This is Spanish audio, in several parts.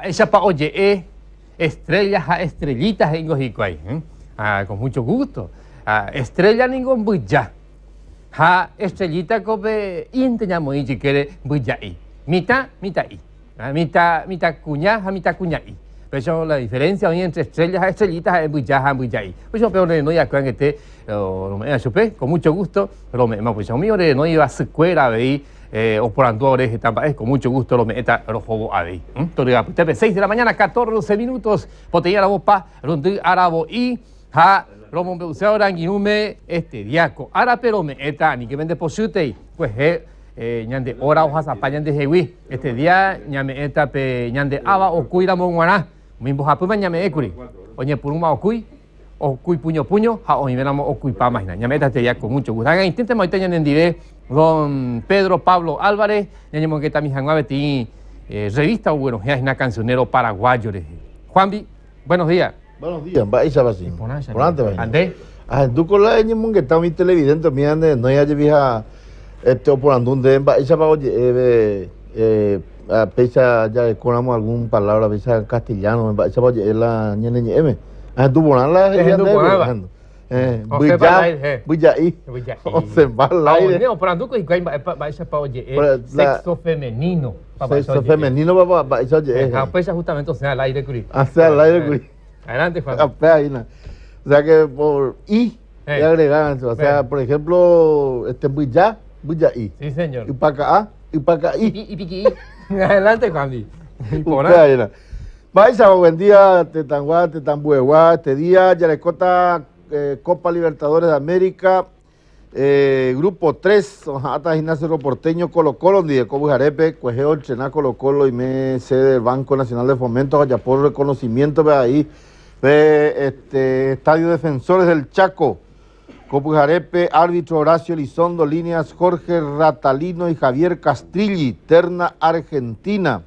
Ella pa oye, estrellas a estrellitas en Gojicuay. Con mucho gusto. Estrella ningún buya. Ha estrellita cope inteñamo y quiere buya y. Mitad y. Mitad cuña, mitad cuña y. Por eso la diferencia hoy entre estrellas a estrellitas es buya y. Por eso peor no ya con este, con mucho gusto, pero me pues mío no iba a su escuela de operandores con mucho gusto lo meta los juegos ahí. 6 de la mañana, 14 minutos, botella la bopa, rundi arabo y ha romo beuseo ranginume diaco. Ahora pero me eta ni que vende posute pues ñande ora hojas apañan de jewi. Día ñame eta pe ñande aba o cuida monguana. Mimbo hapuma ñame ekuri. Oñe puruma okui. Okui puño, ha hoy veramos okui pa máquina. Ñame eta ya con mucho gusto. Hagan intenten ahorita ñande don Pedro Pablo Álvarez, ñañemo que también hanguabeti revista o bueno, es una cancionero paraguayo. Juanvi, buenos días. Buenos días, vais a pasar. Por antes, vais. Andé. Tú con la ñañemo que está muy televidente, mira, no hay allí vieja por andún de vais a oye, pesa ya conamos algún palabra, pesa castellano, vais a oye la ñañeme. Tú ponala, Buyaí. Se va al aire. No, por anduco y vais a oye, sexo femenino. Sexo femenino, papá, vais a oye. Pesa justamente, o sea, al aire, Curi. Hacia al aire, Curi. Adelante, Juan. O sea que por I, le agregan, o sea, por ejemplo, Buyaí. Sí, señor. Y para acá, y para acá, y piqui. Adelante, Juan. Vais a buen día, Tetanguá, Tetambueguá, este día, Yarecota, Copa Libertadores de América, Grupo 3, hasta Gimnasio Porteño, Colo Colo, donde Cobo Jarepe, Cuejeo, Chená, Colo Colo, y me sede del Banco Nacional de Fomento, allá por reconocimiento, ve ahí, Estadio Defensores del Chaco, Cobo Jarepe, árbitro Horacio Elizondo, líneas Jorge Ratalino y Javier Castrilli, terna Argentina.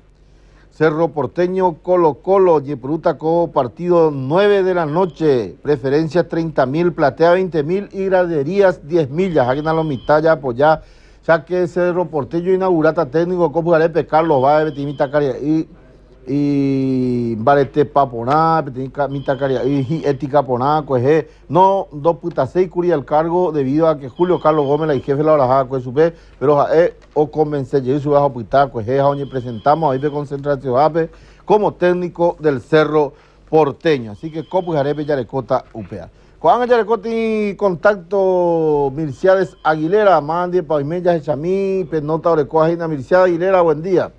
Cerro Porteño, Colo Colo, Yeprutaco, partido 9 de la noche, preferencia 30.000, platea 20.000 y graderías 10 millas. Aquí en la mitad ya apoyar, ya que Cerro Porteño inaugurata técnico, Copo Garepe, Carlos Baez, Betimita Caria y Barete Paponá, Betimita Caria y Ética Poná, Cueje, no 2.6 curia el cargo debido a que Julio Carlos Gómez, la jefe de la Orajada, Cuesupe, pero o convencer, yo su bajo Puitá, Cueje, donde presentamos ahí de concentración APE como técnico del Cerro Porteño. Así que Copo Jarepe, Yarecota, UPA. Juan Yarecota y contacto Mirciades Aguilera, Mandi, Paimella, Chamí, Penota, Orecoa, Mirciades Aguilera, buen día.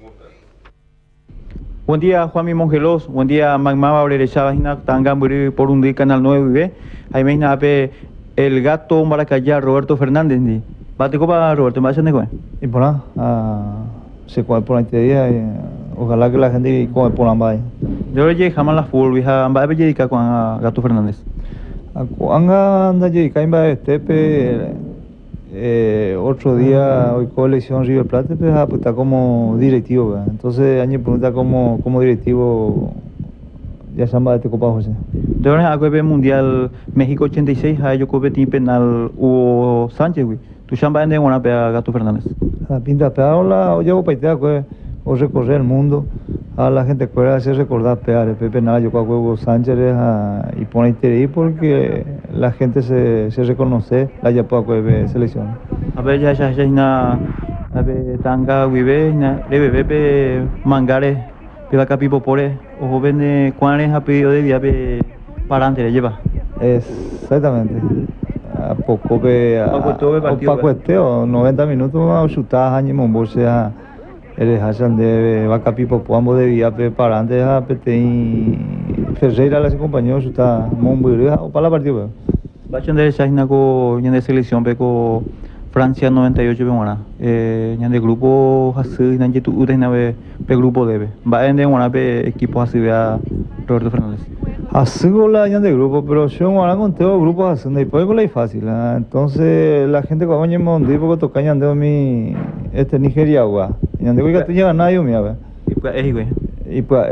Buen día, Juanmi Mongelos. Buen día, Magmaba Olerechava, Tangamburi, por un día, Canal 9, Jaime Nape, el gato Maracayá, Roberto Fernández. Bate copa, Roberto, ¿me hacen de comer? Y por nada, se come por este día, ojalá que la gente come por ambas. Yo le jamás la full, vieja, ambas dedica con Gato Fernández. Anga anda dedica en Estepe. Otro día hoy colección River Plate pues está como directivo, ¿verdad? Entonces año pregunta como directivo ya se llama este Copa José. De verdad a mundial México 86 a yo competí penal Hugo Sánchez, güey. Tu chamba en una pega Gato Fernández. La pinta pegada o llevo paitea o recorrer el mundo a la gente que hace recordar pegar el penal yo con Hugo Sánchez y pone interés porque la gente se reconoce la ya puede selección. A ver ya a ver tanga vive leve mangares pela capipo pore o joven cuáles ha pedido de día para antes le lleva. Exactamente. A poco cuesteo 90 minutos a chutar a Monbolse a el Hassan de Bacapipo ambos de día para antes a Petén Ferreira las compañeros chutar Monbolse o para la partida. Bachan de China con de selección peco Francia 98 bemana de grupo así nanti tu udah pe grupo debe va en de una pe equipo así vea Roberto Fernández así con la de grupo pero yo ahora con todo grupos así después con la fácil entonces la gente cuando me mondí porque toca de mi Nigeria agua yande que tú llegas nadie me ve y pues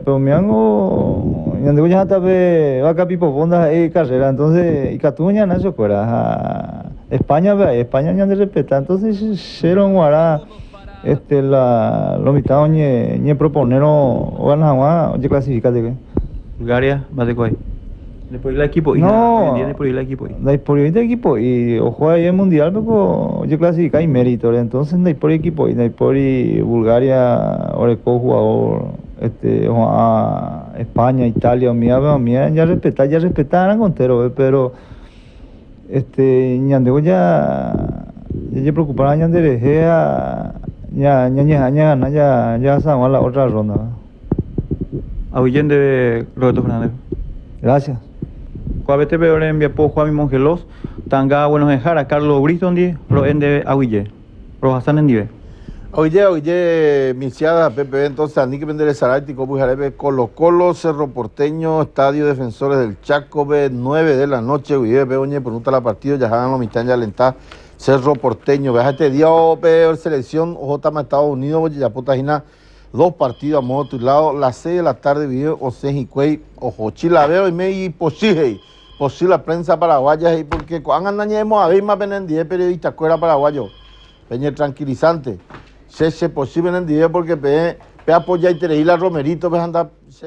pero me hago yande ya está pe va capipo fonda carrera entonces y Catuña nació fuera España ya de respetar, entonces Sharon Guará Lo mitad ni proponer o ganas más, oye clasificate que. Bulgaria, va de cuál. Después el equipo. No, después el equipo. por el equipo y ojo ahí el mundial, pero yo clasifica y mérito, entonces no hay por equipo y no hay por Bulgaria, Oreco jugador, España, Italia, mía ya respetaran contero, pero ñandego ya preocupada ñandere ya se va la otra ronda. Ahuyende Roberto Fernández. Gracias. Cuabete peor envía por Juan Mongelos, Tanga Buenos Ejara, Carlos Briston di, Roende Ahuille, Rojasan en Dive. Oye, Misiada, Pepe, entonces, Anique Pendere Sarati, Copujarebe, Colo, Cerro Porteño, Estadio Defensores del Chaco, 9 de la noche, oye, oye, pregunta la partido, ya hagan los mitad ya alentá, Cerro Porteño, vea este día, peor selección, Ojotama, Estados Unidos, oye, ya putajina, 2 partidos a modo tu lado, las 6 de la tarde, video, Osejicuey, Ojo, Chilabeo y Mei, posible la prensa paraguaya, y porque cuando andañemos a ver más pendiente periodistas, fuera paraguayo, peña tranquilizante. Se posible en el día porque pe apoyar y tener la Romerito, pues anda